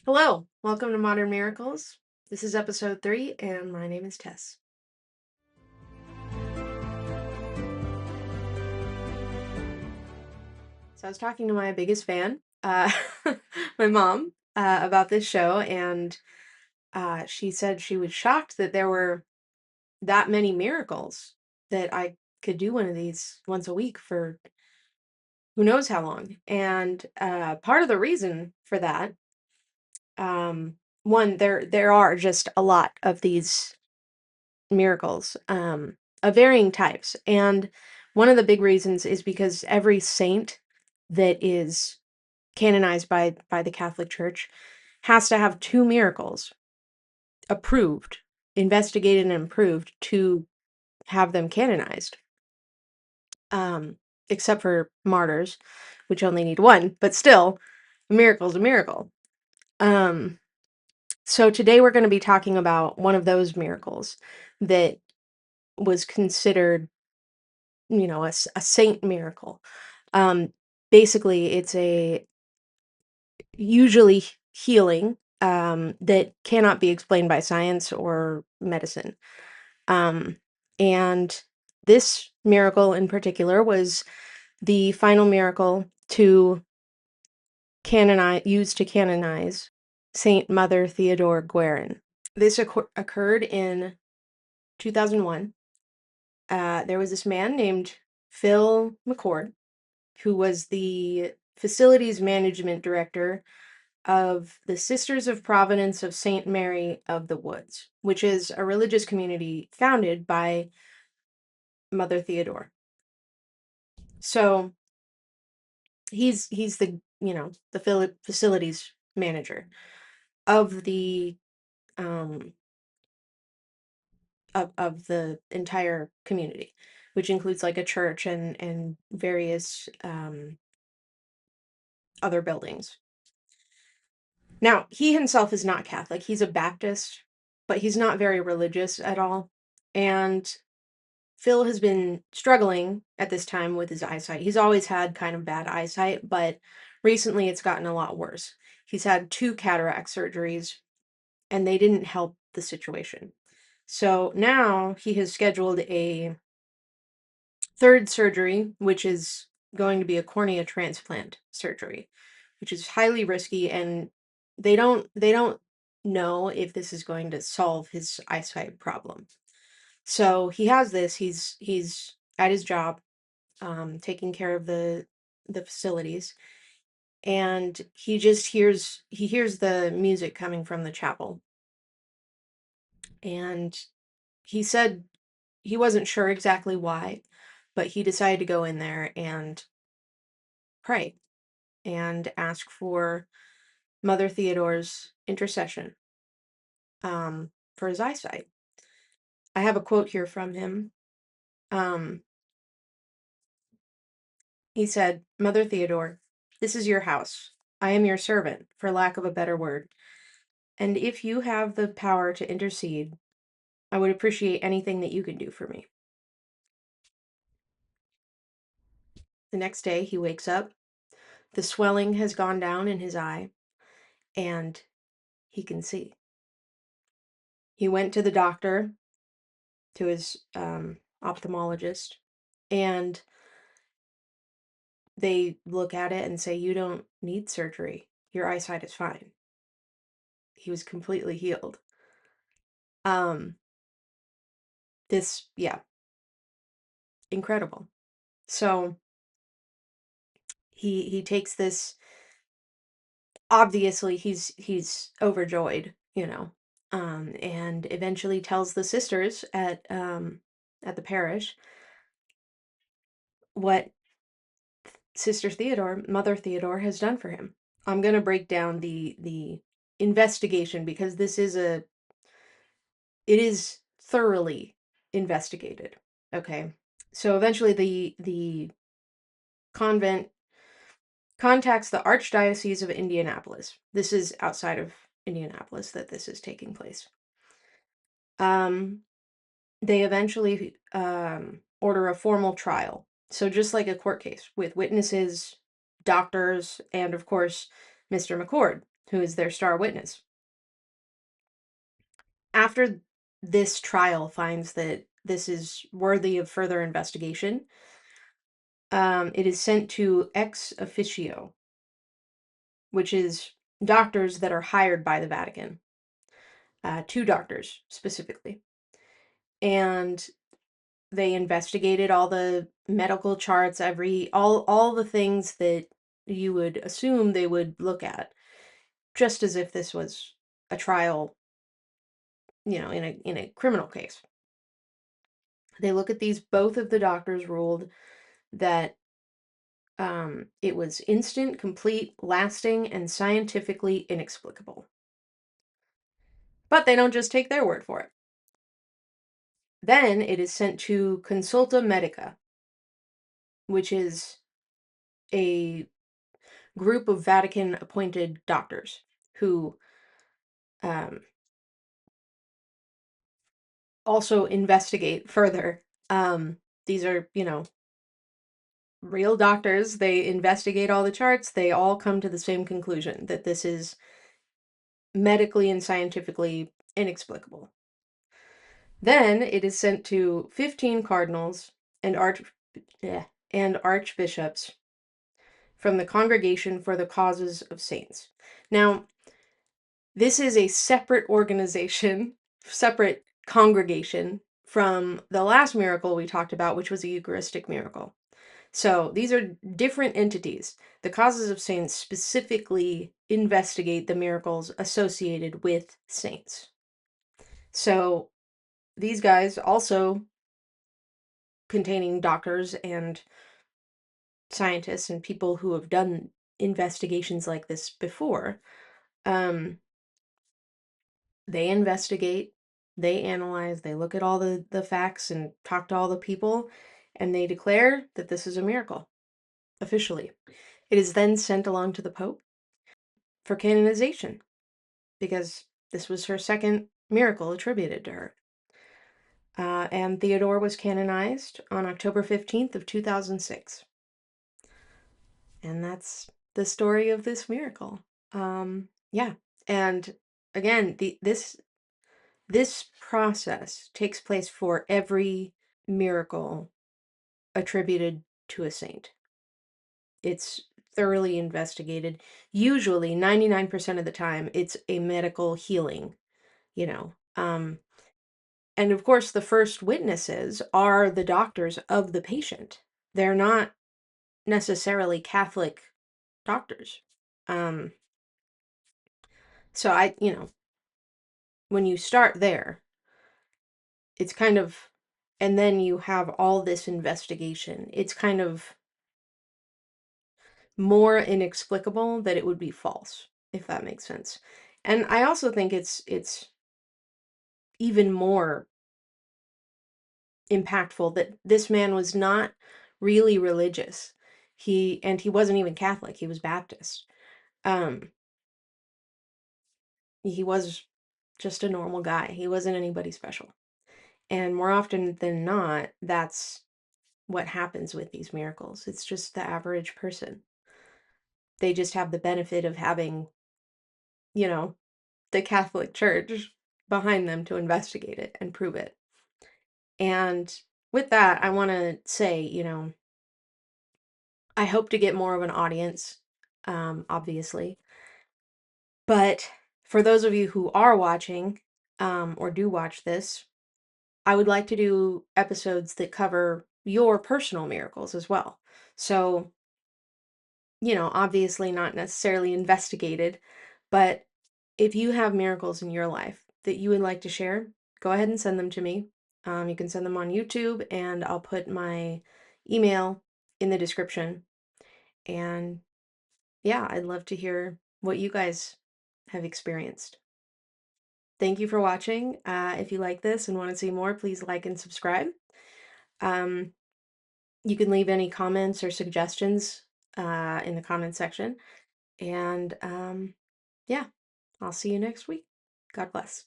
Hello, welcome to Modern Miracles. This is episode 3, and my name is Tess. So I was talking to my biggest fan, my mom, about this show, and she said she was shocked that there were that many miracles, that I could do one of these once a week for who knows how long. And part of the reason for that, one, there are just a lot of these miracles, of varying types. And one of the big reasons is because every saint that is canonized by the Catholic Church has to have two miracles approved, investigated and approved to have them canonized. Um, except for martyrs, which only need one, but still, a miracle is a miracle. Um, so today we're going to be talking about one of those miracles that was considered, a saint miracle. Um, Basically, it's a usually healing that cannot be explained by science or medicine. Um, and this miracle in particular was the final miracle to used to canonize Saint Mother Theodore Guerin. This occurred in 2001. There was this man named Phil McCord, who was the facilities management director of the Sisters of Providence of St. Mary of the Woods, which is a religious community founded by Mother Theodore. So he's the facilities manager of the um of the entire community, which includes like a church and various other buildings. Now, he himself is not Catholic. He's a Baptist, but he's not very religious at all. And Phil has been struggling at this time with his eyesight. He's always had kind of bad eyesight, but recently it's gotten a lot worse. He's had 2 cataract surgeries, and they didn't help the situation. So now he has scheduled a 3rd surgery, which is going to be a cornea transplant surgery, which is highly risky, and they don't know if this is going to solve his eyesight problem. So he has this. He's at his job, taking care of the facilities, and he hears the music coming from the chapel, and he said he wasn't sure exactly why, but he decided to go in there and pray and ask for Mother Theodore's intercession, for his eyesight. I have a quote here from him. Um, he said, "Mother Theodore, this is your house. I am your servant, for lack of a better word. And if you have the power to intercede, I would appreciate anything that you can do for me." The next day, he wakes up. The swelling has gone down in his eye, and he can see. He went to the doctor, to his ophthalmologist, and they look at it and say, "You don't need surgery. Your eyesight is fine." He was completely healed. Um, yeah, incredible. So he takes this. Obviously, he's overjoyed, and eventually tells the sisters at the parish what Mother Theodore, has done for him. I'm gonna break down the investigation, because it is thoroughly investigated. Okay. So eventually the convent contacts the Archdiocese of Indianapolis. This is outside of Indianapolis that this is taking place. They eventually order a formal trial. So just like a court case with witnesses, doctors, and of course, Mr. McCord. who is their star witness. After this trial finds that this is worthy of further investigation, it is sent to ex officio, which is doctors that are hired by the Vatican, two doctors specifically. And they investigated all the medical charts, all the things that you would assume they would look at, just as if this was a trial, in a criminal case. They look at these. Both of the doctors ruled that it was instant, complete, lasting, and scientifically inexplicable. But they don't just take their word for it. Then it is sent to Consulta Medica, which is a group of Vatican appointed doctors who um, also investigate further. These are, real doctors. They investigate all the charts. They all come to the same conclusion that this is medically and scientifically inexplicable. Then it is sent to 15 cardinals and and archbishops from the Congregation for the Causes of Saints. Now, this is a separate organization, separate congregation from the last miracle we talked about, which was a Eucharistic miracle. So these are different entities. The Causes of Saints specifically investigate the miracles associated with saints. So these guys, also containing doctors and scientists and people who have done investigations like this before, they investigate, they analyze, they look at all the facts and talk to all the people, and they declare that this is a miracle, officially. It is then sent along to the Pope for canonization, because this was her second miracle attributed to her. And Theodore was canonized on October 15th of 2006. And that's the story of this miracle. Yeah. And again, this process takes place for every miracle attributed to a saint. It's thoroughly investigated. Usually, 99% of the time, it's a medical healing, you know. And of course, the first witnesses are the doctors of the patient. They're not necessarily Catholic doctors. Um, so when you start there, it's kind of, and then you have all this investigation. It's kind of more inexplicable that it would be false, if that makes sense. And I also think it's even more impactful that this man was not really religious. He wasn't even Catholic, he was Baptist. Um he was just a normal guy. He wasn't anybody special. And more often than not, that's what happens with these miracles. It's just the average person. They just have the benefit of having, you know, the Catholic Church behind them to investigate it and prove it. And with that, I want to say, I hope to get more of an audience, obviously. But for those of you who are watching, or do watch this, I would like to do episodes that cover your personal miracles as well. So, obviously not necessarily investigated, but if you have miracles in your life that you would like to share, go ahead and send them to me. You can send them on YouTube, and I'll put my email in the description. And yeah, I'd love to hear what you guys have experienced. Thank you for watching. If you like this and want to see more, please like and subscribe. Um, you can leave any comments or suggestions in the comment section. And yeah, I'll see you next week. God bless.